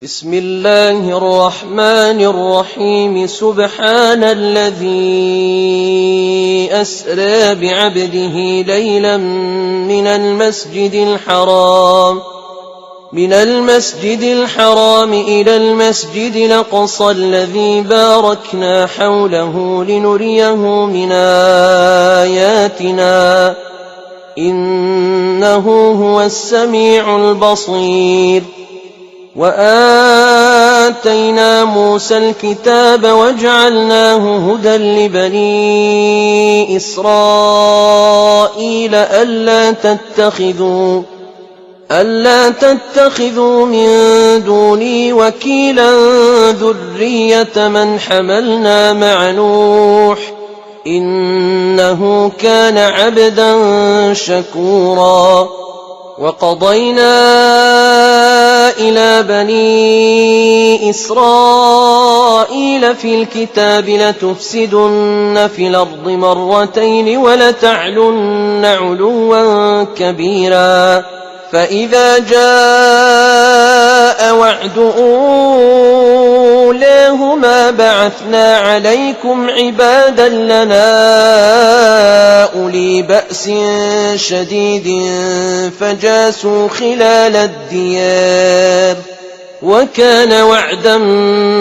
بسم الله الرحمن الرحيم. سبحان الذي أسرى بعبده ليلا من المسجد الحرام إلى المسجد الأقصى الذي باركنا حوله لنريه من آياتنا إنه هو السميع البصير. وآتينا موسى الكتاب وجعلناه هدى لبني إسرائيل ألا تتخذوا من دوني وكيلا ذرية من حملنا مع نوح إنه كان عبدا شكورا. وقضينا إلى بني إسرائيل في الكتاب لتفسدن في الأرض مرتين ولتعلن علوا كبيرا. فإذا جاء وعد أولاهما بعثنا عليكم عبادا لنا أولي بأس شديد فجاسوا خلال الديار وكان وعدا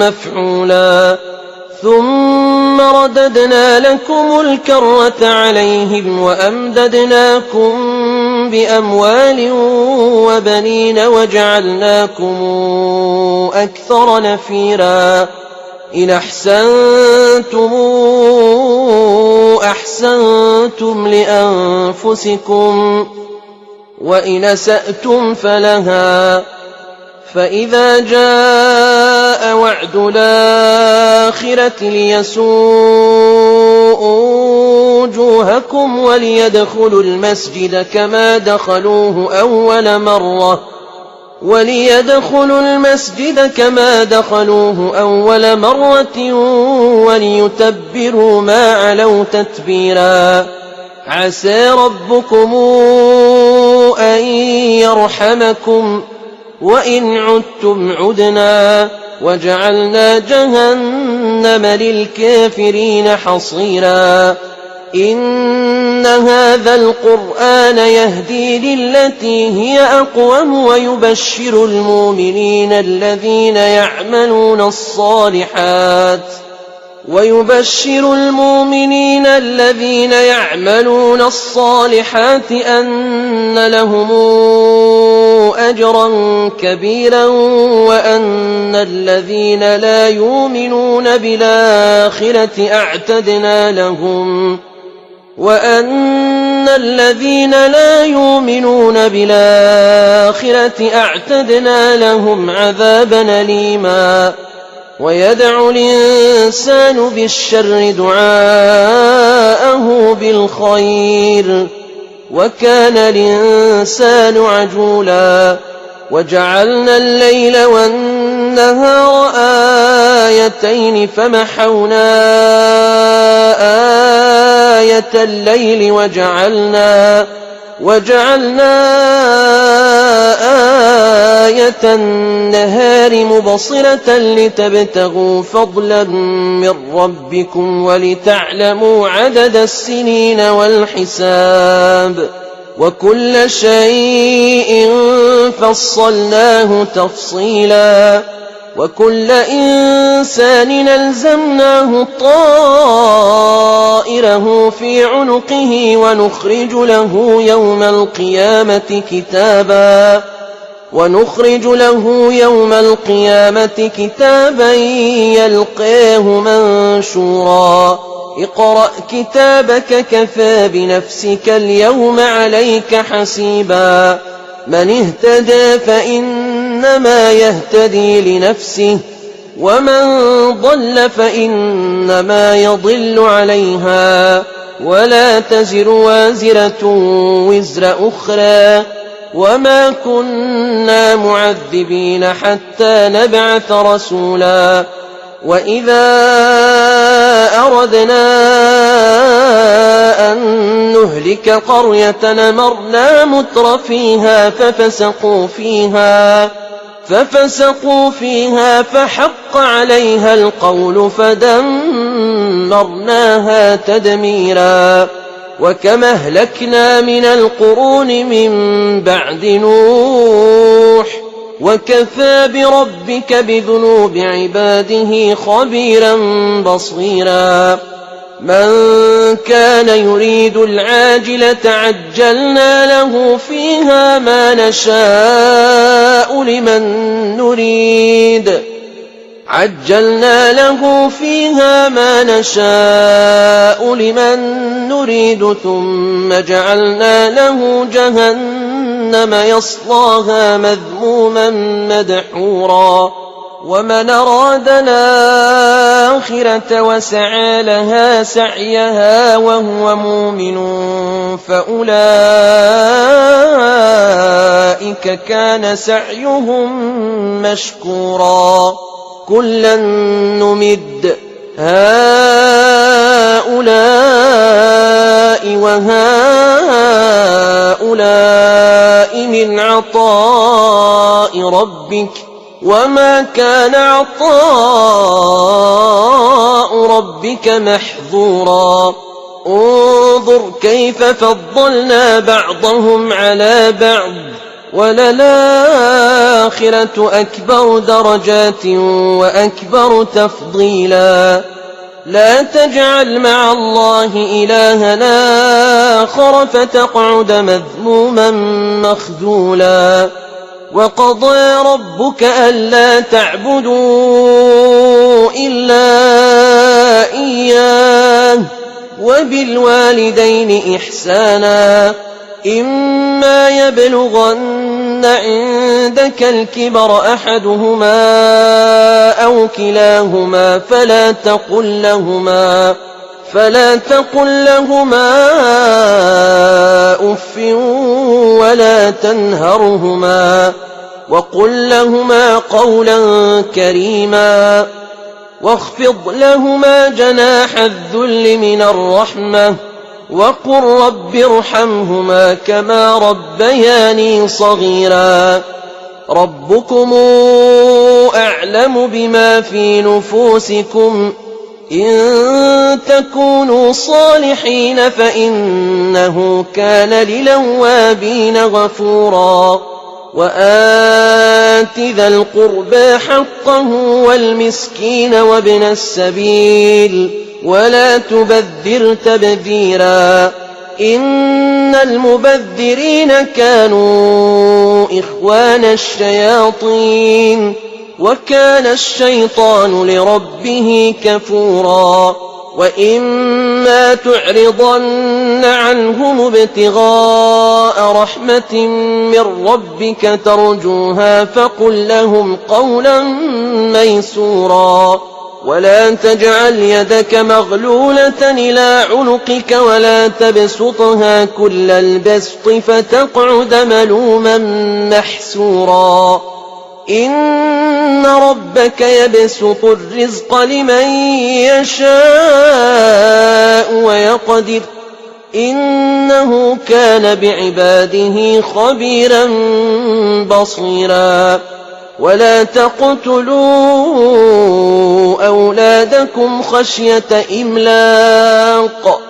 مفعولا. ثم رددنا لكم الكرة عليهم وأمددناكم بأموال وبنين وجعلناكم أكثر نفيرا. إن أحسنتم لأنفسكم وإن أسأتم فلها. فإذا جاء وعد الآخرة ليسوءوا وجوهكم وليدخلوا المسجد كما دخلوه أول مرة وليتبروا ما علوا تتبيرا. عسى ربكم أن يرحمكم وإن عدتم عدنا وجعلنا جهنم للكافرين حصيرا. إن هذا القرآن يهدي للتي هي أقوم ويبشر المؤمنين الذين يعملون الصالحات أن لهم أجرا كبيرا وأن الذين لا يؤمنون بالآخرة أعتدنا لهم عذابا أليما. ويدعو الإنسان بالشر دعاءه بالخير وكان الإنسان عجولا. وجعلنا الليل والنهار آيتين فمحونا آية الليل وجعلنا آية النهار مبصرة لتبتغوا فضلا من ربكم ولتعلموا عدد السنين والحساب وكل شيء فصلناه تفصيلا. وكل إنسان ألزمناه طائره في عنقه ونخرج له يوم القيامة كتابا يلقاه منشورا. اقرأ كتابك كفى بنفسك اليوم عليك حسيبا. من اهتدى فإنما يهتدي لنفسه ومن ضل فإنما يضل عليها ولا تزر وازرة وزر أخرى وما كنا معذبين حتى نبعث رسولا. وإذا أردنا أن نهلك قرية أمرنا متر فيها ففسقوا فيها فحق عليها القول فدمرناها تدميرا وكما أهلكنا من القرون من بعد نوح وكفى بربك بذنوب عباده خبيرا بصيرا من كان يريد العاجلة عجلنا له فيها ما نشاء لمن نريد ثم جعلنا له جهنم يصلاها مذموما مدحورا ومن أراد الآخرة وسعى لها سعيها وهو مؤمن فأولئك كان سعيهم مشكورا كلا نمد هؤلاء وهؤلاء من عطاء ربك وما كان عطاء ربك محظورا انظر كيف فضلنا بعضهم على بعض وللآخرة أكبر درجات وأكبر تفضيلا لا تجعل مع الله إلها آخر فتقعد مذموما مخذولا وقضى ربك ألا تعبدوا إلا إياه وبالوالدين إحسانا إما يبلغن عندك الكبر أحدهما أو كلاهما فلا تقل لهما أف ولا تنهرهما وقل لهما قولا كريما واخفض لهما جناح الذل من الرحمة وقل رب ارحمهما كما ربياني صغيرا ربكم أعلم بما في نفوسكم إن تكونوا صالحين فإنه كان للأوابين غفورا وآت ذا القربى حقه والمسكين وابن السبيل ولا تبذر تبذيرا إن المبذرين كانوا إخوان الشياطين وكان الشيطان لربه كفورا وإما تعرضن عنهم ابتغاء رحمة من ربك ترجوها فقل لهم قولا ميسورا ولا تجعل يدك مغلولة إلى عنقك ولا تبسطها كل البسط فتقعد ملوما محسورا إن ربك يبسط الرزق لمن يشاء ويقدر إنه كان بعباده خبيرا بصيرا ولا تقتلوا أولادكم خشية إملاق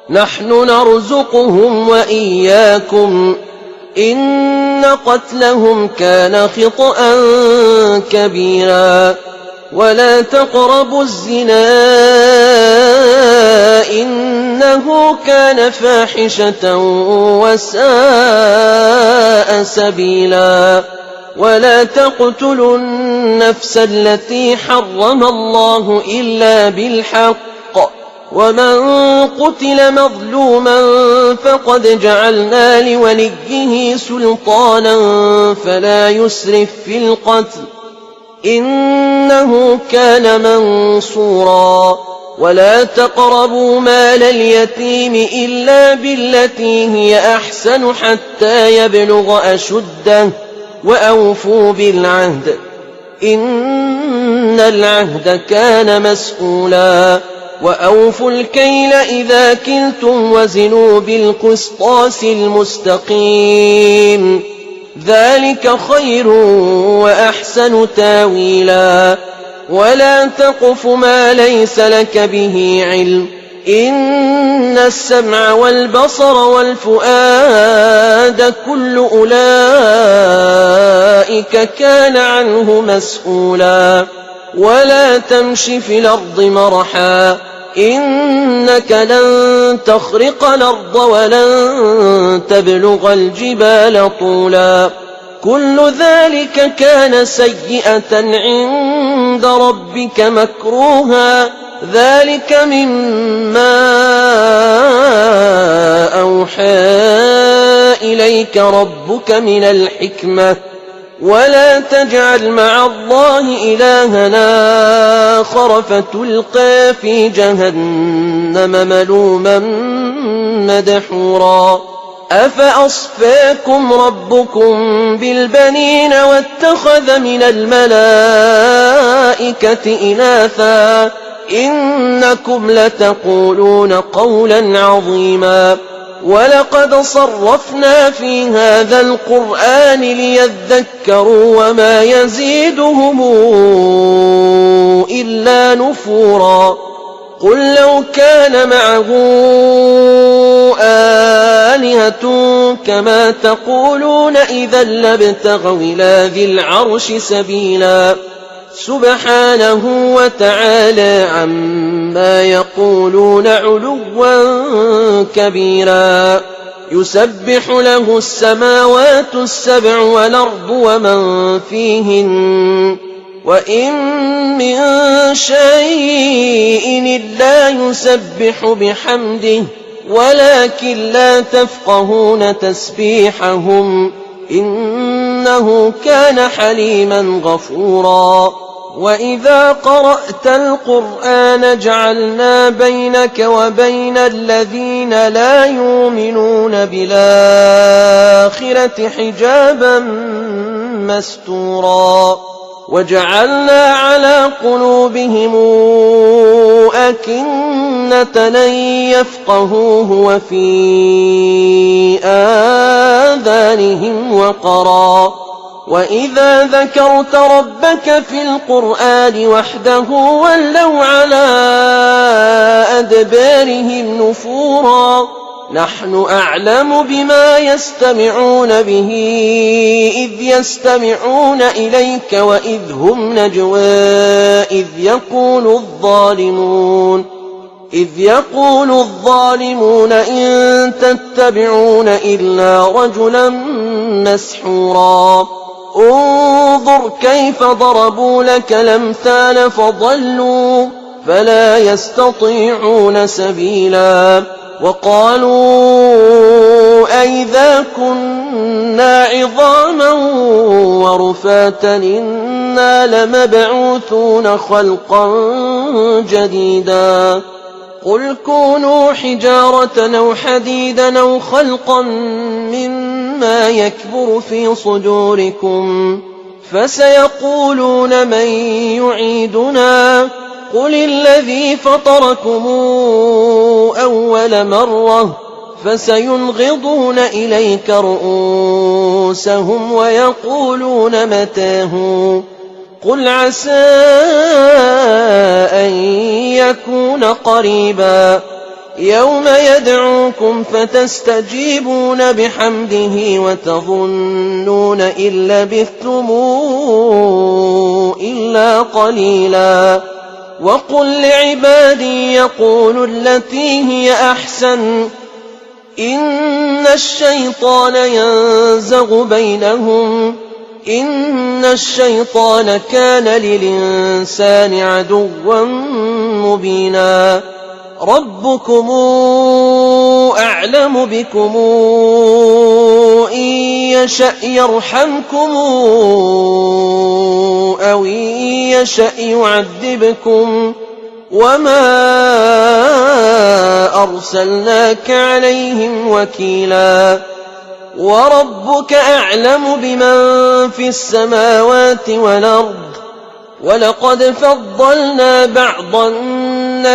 نحن نرزقهم وإياكم إن قتلهم كان خطأ كبيرا ولا تقربوا الزنا إنه كان فاحشة وساء سبيلا ولا تقتلوا النفس التي حرم الله إلا بالحق ومن قتل مظلوما فقد جعلنا لوليه سلطانا فلا يسرف في القتل إنه كان منصورا ولا تقربوا مال اليتيم إلا بالتي هي أحسن حتى يبلغ أشده وأوفوا بالعهد إن العهد كان مسؤولا وأوفوا الكيل إذا كلتم وزنوا بالقسطاس المستقيم ذلك خير وأحسن تاويلا ولا تقف ما ليس لك به علم إن السمع والبصر والفؤاد كل أولئك كان عنه مسؤولا ولا تمش في الأرض مرحا إنك لن تخرق الأرض ولن تبلغ الجبال طولا كل ذلك كان سيئة عند ربك مكروها ذلك مما أوحى إليك ربك من الحكمة ولا تجعل مع الله إلها آخر فتلقى في جهنم ملوما مدحورا أفأصفاكم ربكم بالبنين واتخذ من الملائكة إناثا إنكم لتقولون قولا عظيما ولقد صرفنا في هذا القرآن ليذكروا وما يزيدهم إلا نفورا قل لو كان معه آلهة كما تقولون إذا لابتغوا إلى ذي العرش سبيلا سبحانه وتعالى عما يقولون علوا كبيرا يسبح له السماوات السبع والأرض ومن فيهن وإن من شيء إلا يسبح بحمده ولكن لا تفقهون تسبيحهم إنه كان حليما غفورا وإذا قرأت القرآن جعلنا بينك وبين الذين لا يؤمنون بالآخرة حجابا مستورا وجعلنا على قلوبهم أكنة أن يفقهوه وفي آذانهم وقرا وإذا ذكرت ربك في القرآن وحده ولوا على أدبارهم نفورا نحن أعلم بما يستمعون به إذ يستمعون إليك وإذ هم نجوى إذ يقول الظالمون إن تتبعون إلا رجلا مسحورا انظر كيف ضربوا لك الأمثال فضلوا فلا يستطيعون سبيلا وقالوا أئذا كنا عظاما ورفاتا إنا لمبعوثون خلقا جديدا قل كونوا حجارة أو حديدا أو خلقا مما يكبر في صدوركم فسيقولون من يعيدنا قل الذي فطركم أول مرة فسينغضون إليك رؤوسهم ويقولون متاه قل عسى أن يكون قريبا يوم يدعوكم فتستجيبون بحمده وتظنون إن لبثتم إلا قليلا وقل لعبادي يقولوا التي هي أحسن إن الشيطان ينزغ بينهم إن الشيطان كان للإنسان عدوا مبينا ربكم أعلم بكم إن يشأ يرحمكم أو إن يشأ يعذبكم وما أرسلناك عليهم وكيلا وربك أعلم بمن في السماوات والأرض ولقد فضلنا بعض النبيين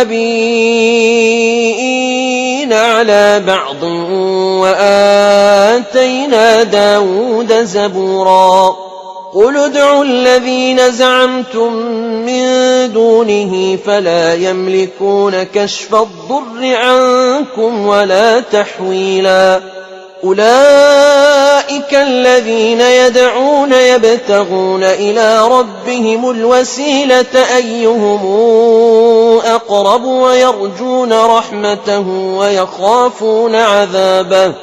بعضهن على بعض وآتينا داود زبورا قل ادعوا الذين زعمتم من دونه فلا يملكون كشف الضر عنكم ولا تحويلا أولئك الذين يدعون يبتغون إلى ربهم الوسيلة أيهم أقرب ويرجون رحمته ويخافون عذابه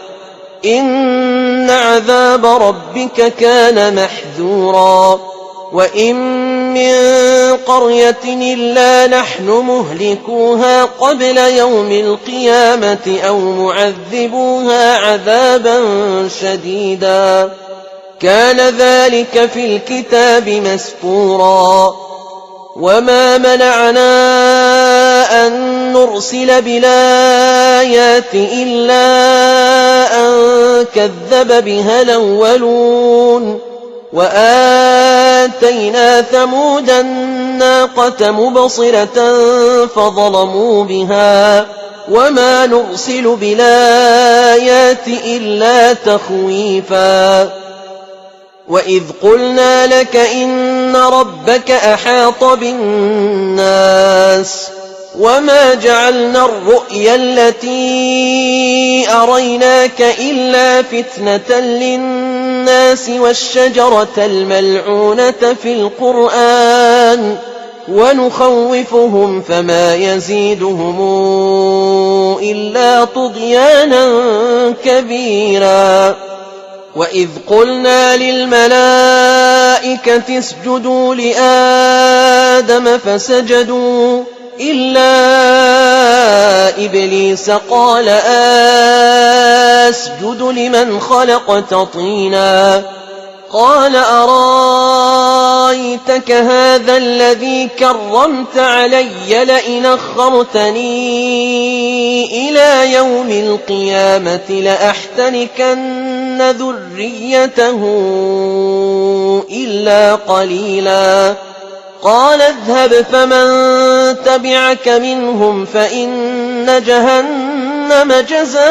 إن عذاب ربك كان محذورا وإن من قرية إلا نحن مهلكوها قبل يوم القيامة أو معذبوها عذابا شديدا كان ذلك في الكتاب مسطورا وما منعنا أن نرسل بالآيات إلا أن كذب بها الأولون وآتينا ثمود الناقة مبصرة فظلموا بها وما نرسل بالآيات إلا تخويفا وإذ قلنا لك إن ربك أحاط بالناس وما جعلنا الرؤيا التي أريناك إلا فتنة للناس والشجرة الملعونة في القرآن ونخوفهم فما يزيدهم إلا طغيانا كبيرا وإذ قلنا للملائكة اسجدوا لآدم فسجدوا إلا إبليس قال أسجد لمن خلقت طينا قال أرايتك هذا الذي كرمت علي لئن أخرتني إلى يوم القيامة لأحتنكن ذريته إلا قليلا قال اذهب فمن تبعك منهم فإن جهنم جزاؤكم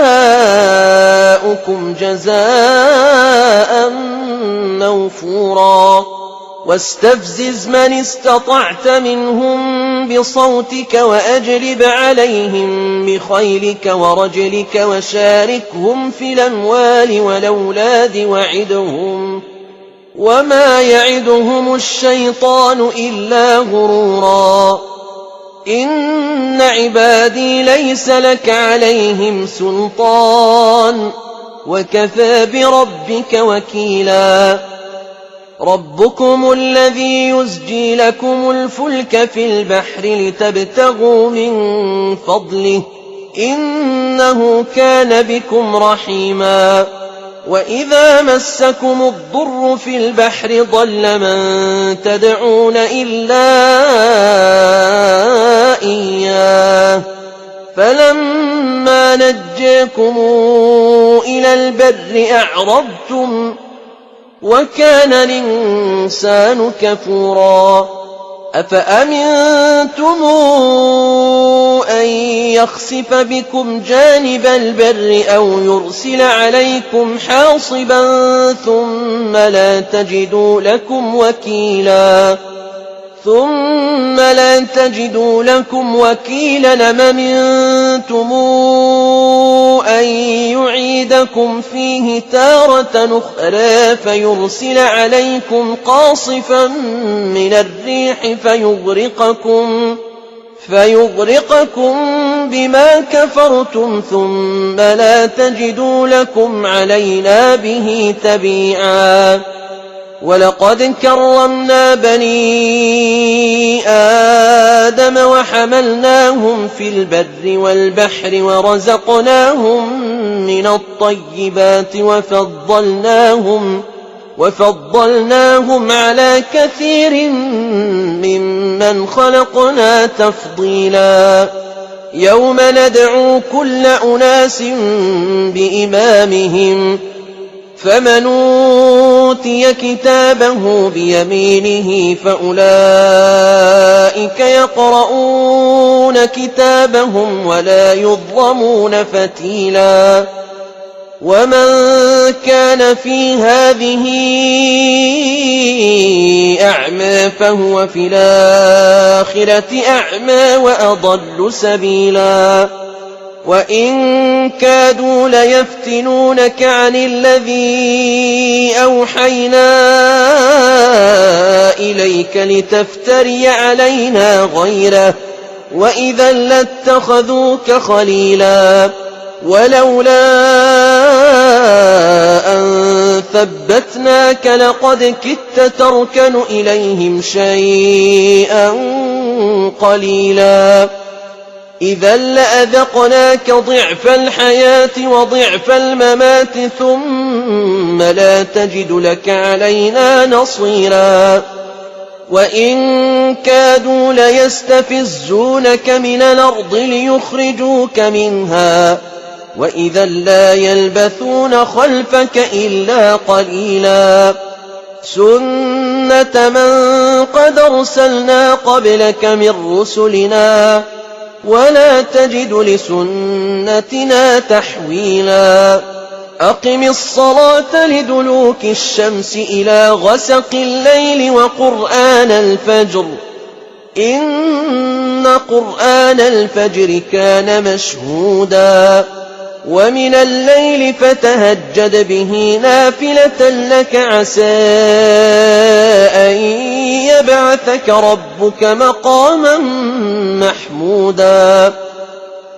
جزاء موفورا واستفزز من استطعت منهم بصوتك وأجلب عليهم بخيلك ورجلك وشاركهم في الأموال والأولاد وعدهم وما يعدهم الشيطان إلا غرورا إن عبادي ليس لك عليهم سلطان وكفى بربك وكيلا ربكم الذي يزجي لكم الفلك في البحر لتبتغوا من فضله إنه كان بكم رحيما وإذا مسكم الضر في البحر ضل من تدعون إلا إياه فلما نجاكم إلى البر أعرضتم وكان الإنسان كفورا أفأمنتم أن يخسف بكم جانب البر أو يرسل عليكم حاصبا ثم لا تجدوا لكم وكيلا أم أمنتم أن يعيدكم فيه تارة أخرى فيرسل عليكم قاصفا من الريح فيغرقكم بما كفرتم ثم لا تجدوا لكم علينا به تبيعا ولقد كرمنا بني آدم وحملناهم في البر والبحر ورزقناهم من الطيبات وفضلناهم على كثير ممن خلقنا تفضيلا يوم ندعو كل أناس بإمامهم فمن أوتي كتابه بيمينه فأولئك يقرؤون كتابهم ولا يظلمون فتيلا ومن كان في هذه أعمى فهو في الآخرة أعمى وأضل سبيلا وإن كادوا ليفتنونك عن الذي أوحينا إليك لتفتري علينا غيره وإذا لاتخذوك خليلا ولولا أن ثبتناك لقد كدت تركن إليهم شيئا قليلا إذا لأذقناك ضعف الحياة وضعف الممات ثم لا تجد لك علينا نصيرا وإن كادوا ليستفزونك من الأرض ليخرجوك منها وإذا لا يلبثون خلفك إلا قليلا سنة من قد أرسلنا قبلك من رسلنا ولا تجد لسنتنا تحويلا أقم الصلاة لدلوك الشمس إلى غسق الليل وقرآن الفجر إن قرآن الفجر كان مشهودا ومن الليل فتهجد به نافلة لك عسى أن يبعثك ربك مقاما محمودا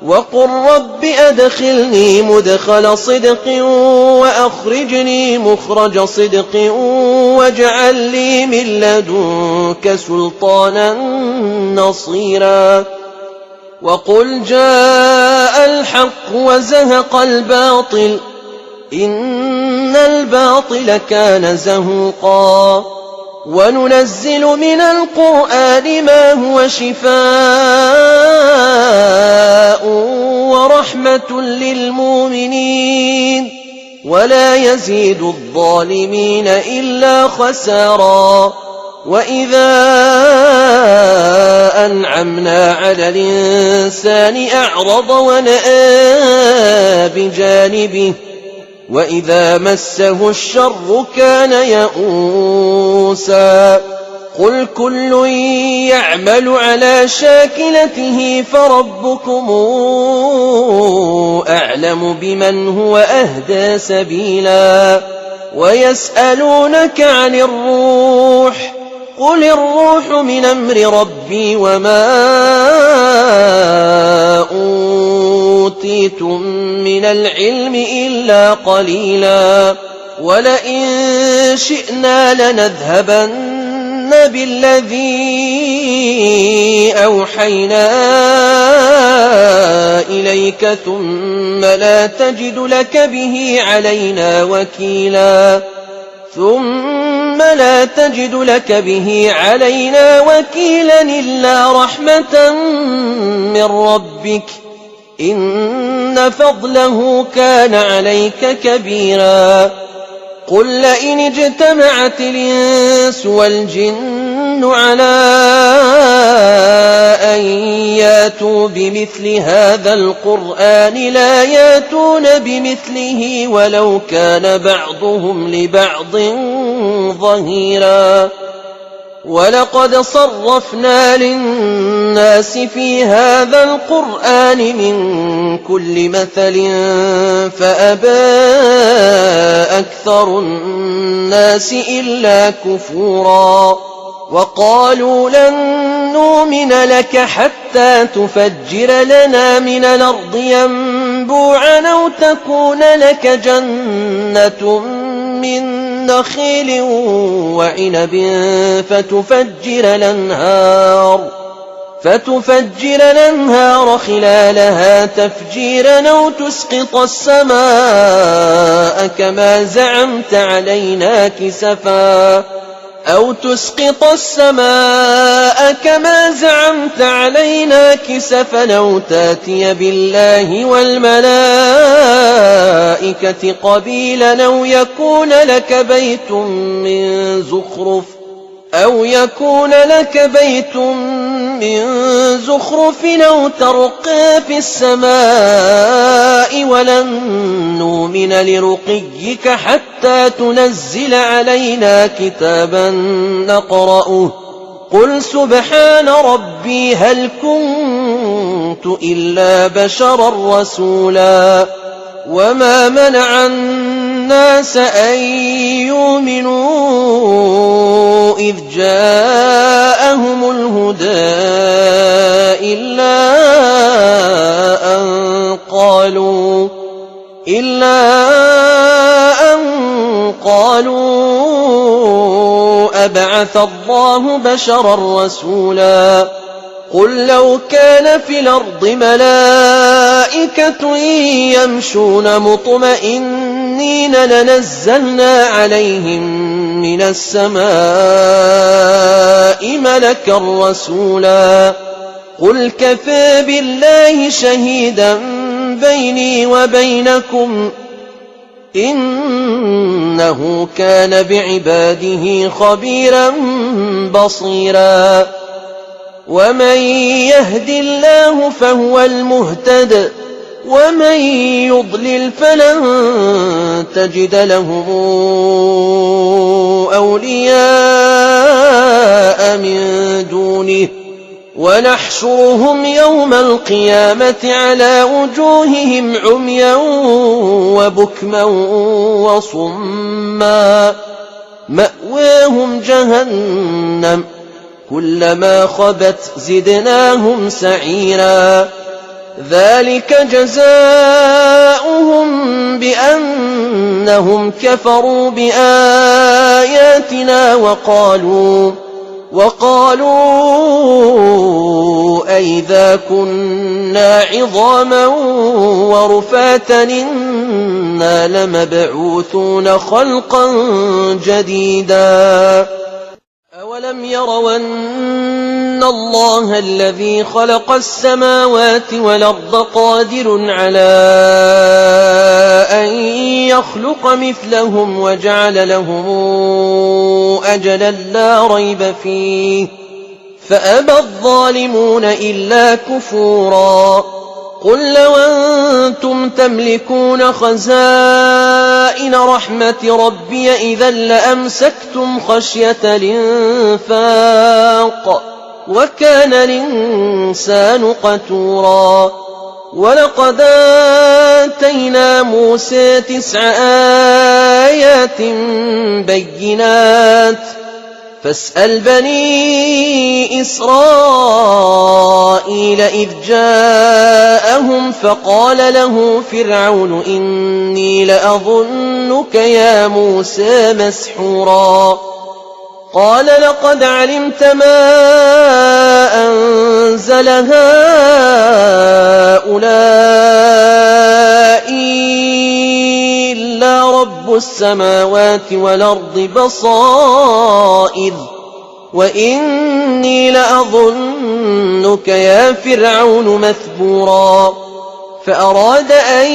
وقل رب أدخلني مدخل صدق وأخرجني مخرج صدق واجعل لي من لدنك سلطانا نصيرا وقل جاء الحق وزهق الباطل إن الباطل كان زهوقا وننزل من القرآن ما هو شفاء ورحمة للمؤمنين ولا يزيد الظالمين إلا خسارا وإذا أنعمنا على الإنسان أعرض ونأى بجانبه وإذا مسه الشر كان يئوسا قل كل يعمل على شاكلته فربكم أعلم بمن هو أهدى سبيلا ويسألونك عن الروح قل الروح من أمر ربي وما أوتيتم من العلم إلا قليلا ولئن شئنا لنذهبن بالذي أوحينا إليك ثم لا تجد لك به علينا وكيلا إلا رحمة من ربك إن فضله كان عليك كبيرا قل لئن اجتمعت الإنس والجن على أن ياتوا بمثل هذا القرآن لا ياتون بمثله ولو كان بعضهم لبعض ظهيرا ولقد صرفنا للناس في هذا القرآن من كل مثل فأبى أكثر الناس إلا كفورا وقالوا لن نؤمن لك حتى تفجر لنا من الأرض ينبوعا أو تكون لك جنة من نخيل وعنب فتفجر الأنهار خلالها تفجيرا أو تسقط السماء كما زعمت علينا كسفا أو تسقط السماء كما زعمت علينا كسفا أو تاتي بالله والملائكة قبيلا أو يكون لك بيت من زخرف أو ترقى في السماء ولن نؤمن لرقيك حتى تنزل علينا كتابا نقرأه قل سبحان ربي هل كنت إلا بشرا رسولا وما منع الناس أن يؤمنوا إذ جاءهم الهدى إلا أن قالوا أبعث الله بشرا رسولا قل لو كان في الأرض ملائكة يمشون مطمئنين لنزلنا عليهم من السماء ملكا رسولا قل كفى بالله شهيدا بيني وبينكم إنه كان بعباده خبيرا بصيرا ومن يهد الله فهو المهتد ومن يضلل فلن تجد لهم أولياء من دونه ونحشرهم يوم القيامة على وجوههم عميا وبكما وصما مأواهم جهنم كلما خبت زدناهم سعيرا ذلك جزاؤهم بأنهم كفروا بآياتنا وقالوا أئذا كنا عظاما ورفاتا إنا لمبعوثون خلقا جديدا أولم يروا أن الله الذي خلق السماوات والأرض قادر على أن يخلق مثلهم وجعل لهم أجلا لا ريب فيه فأبى الظالمون إلا كفورا قل لو أنتم تملكون خزائن رحمة ربي إذا لأمسكتم خشية الإنفاق وكان الإنسان قتورا ولقد آتينا موسى 9 آيات بينات فاسأل بني إسرائيل إذ جاءهم فقال له فرعون إني لأظنك يا موسى مسحورا قال لقد علمت ما أنزل هؤلاء إلا رب السماوات والأرض بصائر وإني لأظنك يا فرعون مثبورا فأراد أن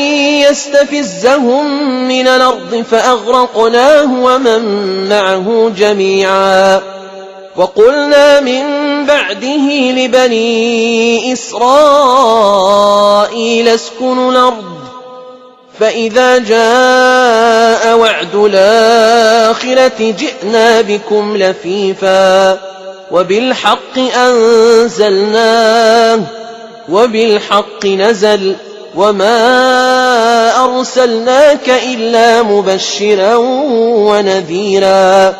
يستفزهم من الأرض فأغرقناه ومن معه جميعا وقلنا من بعده لبني إسرائيل اسكنوا الأرض فإذا جاء وعد الآخرة جئنا بكم لفيفا وبالحق أنزلناه وبالحق نزل وما أرسلناك إلا مبشرا ونذيرا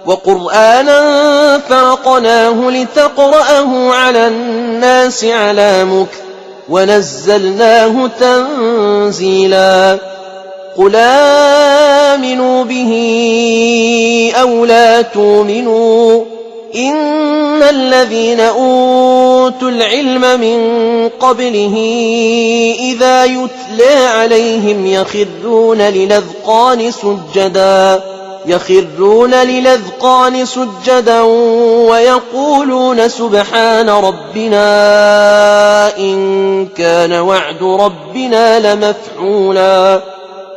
وقرآنا فرقناه لتقرأه على الناس على مكث ونزلناه تنزيلا قل آمنوا به أو لا تؤمنوا إن الذين أوتوا العلم من قبله إذا يتلى عليهم يخرون للأذقان سجدا يخرون للأذقان سجدا ويقولون سبحان ربنا إن كان وعد ربنا لمفعولا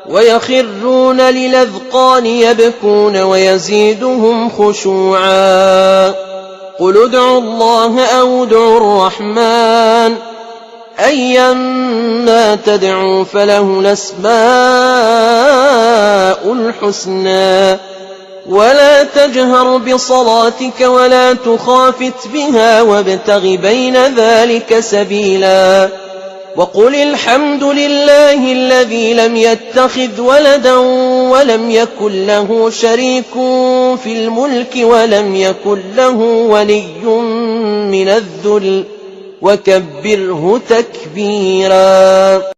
ويخرون للأذقان يبكون ويزيدهم خشوعا قل ادعوا الله أو ادعوا الرحمن أيما تدعوا فله الأسماء الحسنى ولا تجهر بصلاتك ولا تخافت بها وابتغ بين ذلك سبيلا وقل الحمد لله الذي لم يتخذ ولدا ولم يكن له شريك في الملك ولم يكن له ولي من الذل وكبره تكبيرا.